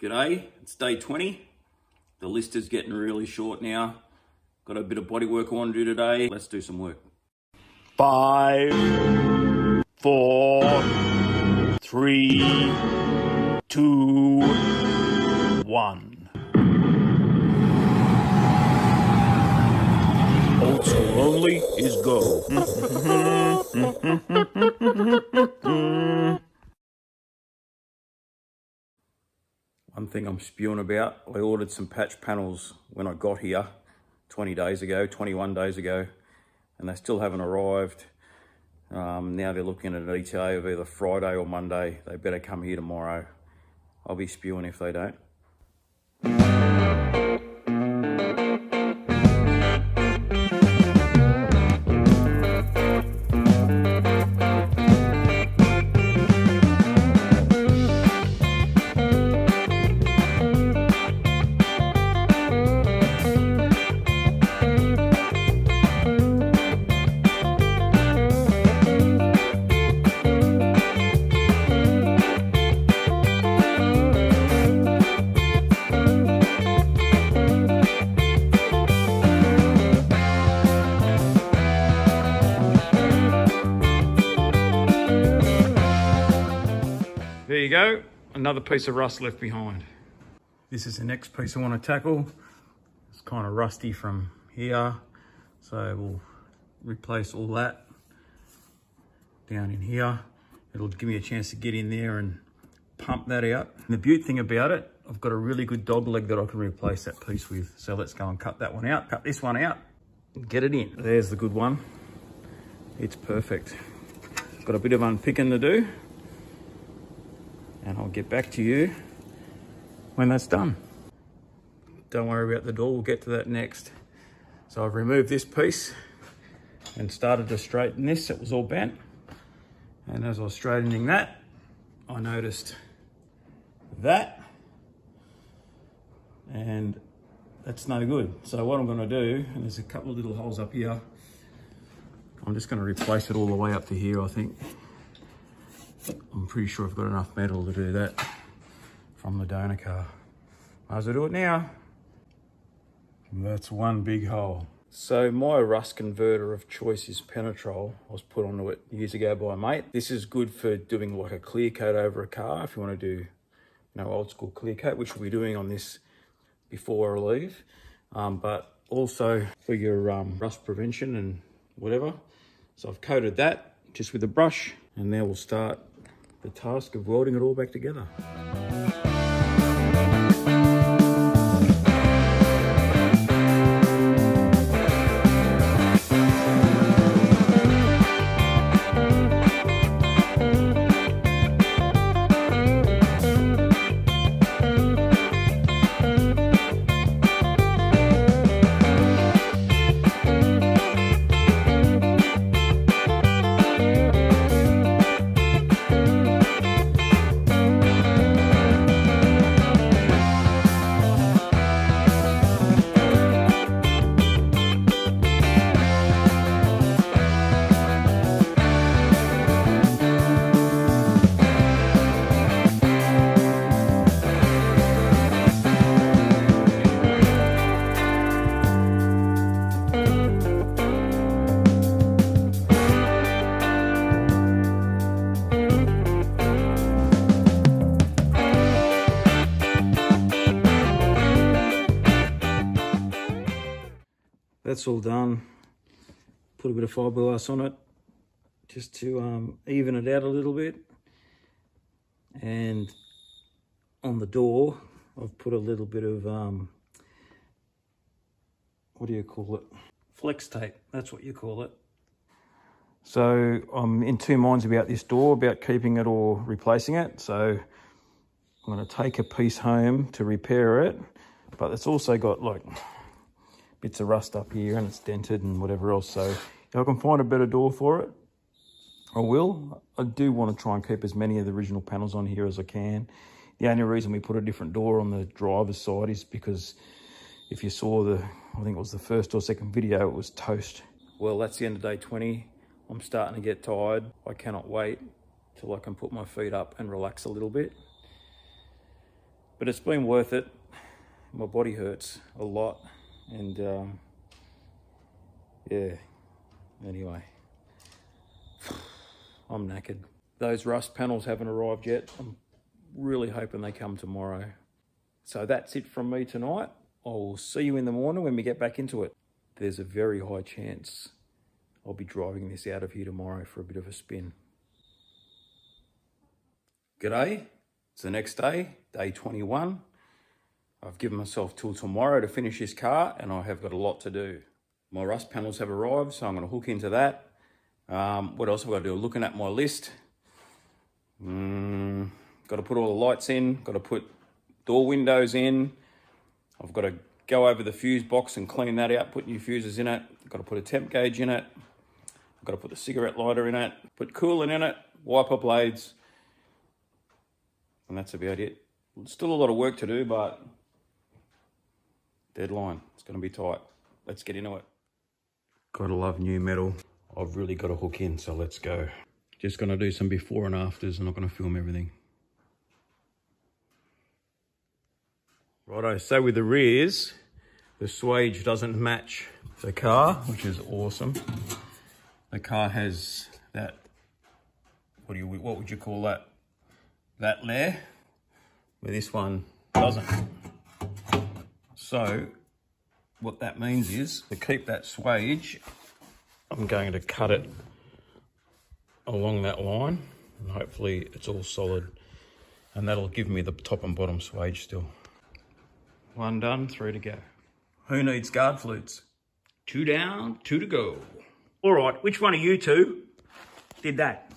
G'day, it's day 20. The list is getting really short now. Got a bit of body work I want to do today. Let's do some work. 5, 4, 3, 2, 1. Old school only is go. One thing I'm spewing about, I ordered some patch panels when I got here 21 days ago, and they still haven't arrived. Now they're looking at an ETA of either Friday or Monday. They better come here tomorrow. I'll be spewing if they don't. There you go, another piece of rust left behind. This is the next piece I want to tackle. It's kind of rusty from here, so we'll replace all that down in here. It'll give me a chance to get in there and pump that out. And the beauty thing about it, I've got a really good dog leg that I can replace that piece with. So let's go and cut that one out, cut this one out, and get it in. There's the good one. It's perfect. Got a bit of unpicking to do, and I'll get back to you when that's done. Don't worry about the door, we'll get to that next. So I've removed this piece and started to straighten this. It was all bent. And as I was straightening that, I noticed that, and that's no good. So what I'm gonna do, and there's a couple of little holes up here, I'm just gonna replace it all the way up to here, I think. I'm pretty sure I've got enough metal to do that from the donor car. Might as well do it now. And that's one big hole. So my rust converter of choice is Penetrol. I was put onto it years ago by a mate. This is good for doing like a clear coat over a car if you want to do, old school clear coat, which we'll be doing on this before I leave. But also for your rust prevention and whatever. So I've coated that just with a brush, and now we'll start the task of welding it all back together. That's all done. Put a bit of fiberglass on it just to even it out a little bit. And on the door, I've put a little bit of, what do you call it? Flex tape, that's what you call it. So I'm in two minds about this door, about keeping it or replacing it. So I'm gonna take a piece home to repair it, but it's also got like bits of rust up here and it's dented and whatever else. So if I can find a better door for it, I will. I do want to try and keep as many of the original panels on here as I can. The only reason we put a different door on the driver's side is because if you saw I think it was the first or second video, it was toast. Well, that's the end of day 20. I'm starting to get tired. I cannot wait till I can put my feet up and relax a little bit. But it's been worth it. My body hurts a lot, and yeah, anyway, I'm knackered. Those rust panels haven't arrived yet. I'm really hoping they come tomorrow. So that's it from me tonight. I will see you in the morning when we get back into it. There's a very high chance I'll be driving this out of here tomorrow for a bit of a spin. G'day, it's the next day, day 21. I've given myself till tomorrow to finish this car, and I have got a lot to do. My rust panels have arrived, so I'm going to hook into that. What else have I got to do? Looking at my list. Got to put all the lights in, got to put door windows in. I've got to go over the fuse box and clean that out, put new fuses in it. Got to put a temp gauge in it. I've got to put the cigarette lighter in it, put coolant in it, wiper blades, and that's about it. Still a lot of work to do, but deadline, it's going to be tight. Let's get into it. Gotta love new metal. I've really got to hook in, so let's go. Just going to do some before and afters. I'm not going to film everything. Righto, so with the rears, the swage doesn't match the car, which is awesome. The car has that, what would you call that? That layer, where this one doesn't. So what that means is, to keep that swage, I'm going to cut it along that line, and hopefully it's all solid, and that'll give me the top and bottom swage still. One done, 3 to go. Who needs guard flutes? 2 down, 2 to go. All right, which one of you two did that?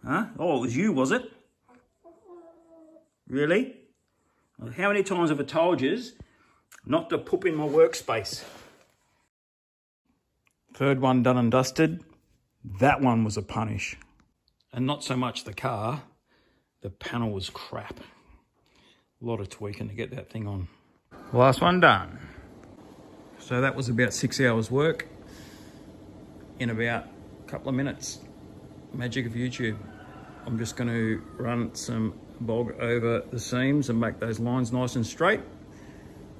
Huh? Oh, it was you, was it? Really? Well, how many times have I told yous not to poop in my workspace? Third one done and dusted. That one was a punish. And not so much the car, the panel was crap. A lot of tweaking to get that thing on. Last one done. So that was about 6 hours work in about a couple of minutes. Magic of YouTube. I'm just going to run some bog over the seams and make those lines nice and straight.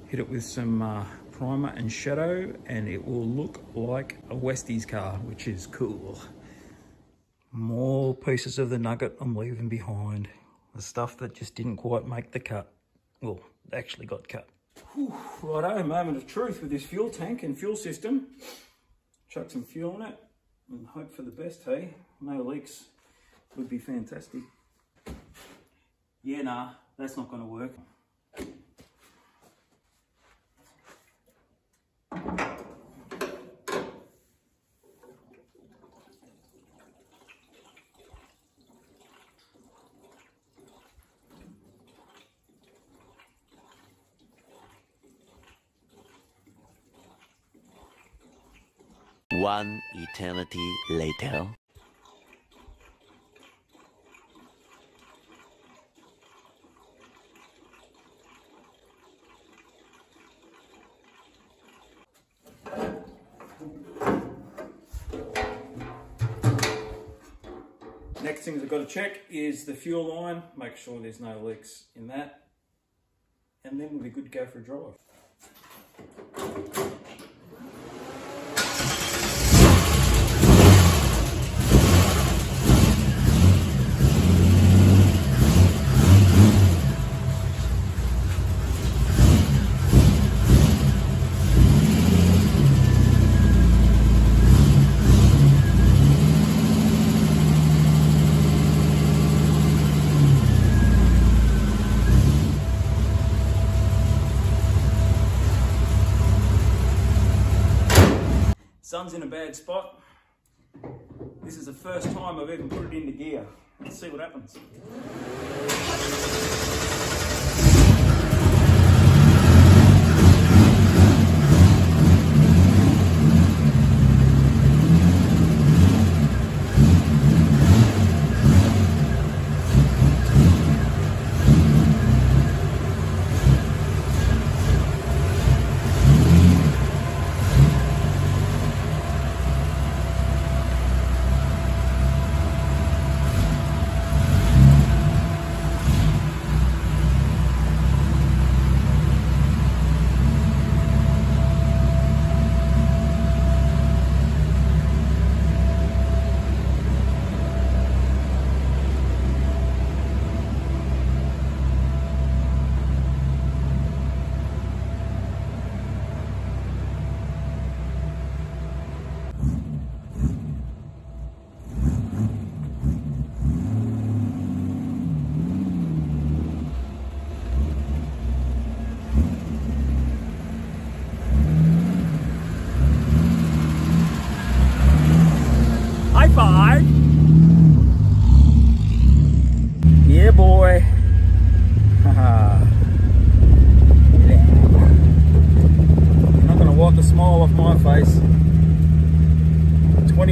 Hit it with some primer and shadow, and it will look like a Westies car, which is cool. More pieces of the nugget I'm leaving behind. The stuff that just didn't quite make the cut. Well, actually got cut. Whew, righto, moment of truth with this fuel tank and fuel system. Chuck some fuel in it and hope for the best, hey? No leaks would be fantastic. Yeah, nah, that's not gonna work. One eternity later. Next things I've got to check is the fuel line, make sure there's no leaks in that, and then we'll be good to go for a drive. Sun's in a bad spot. This is the first time I've even put it into gear. Let's see what happens.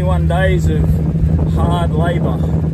21 days of hard labour.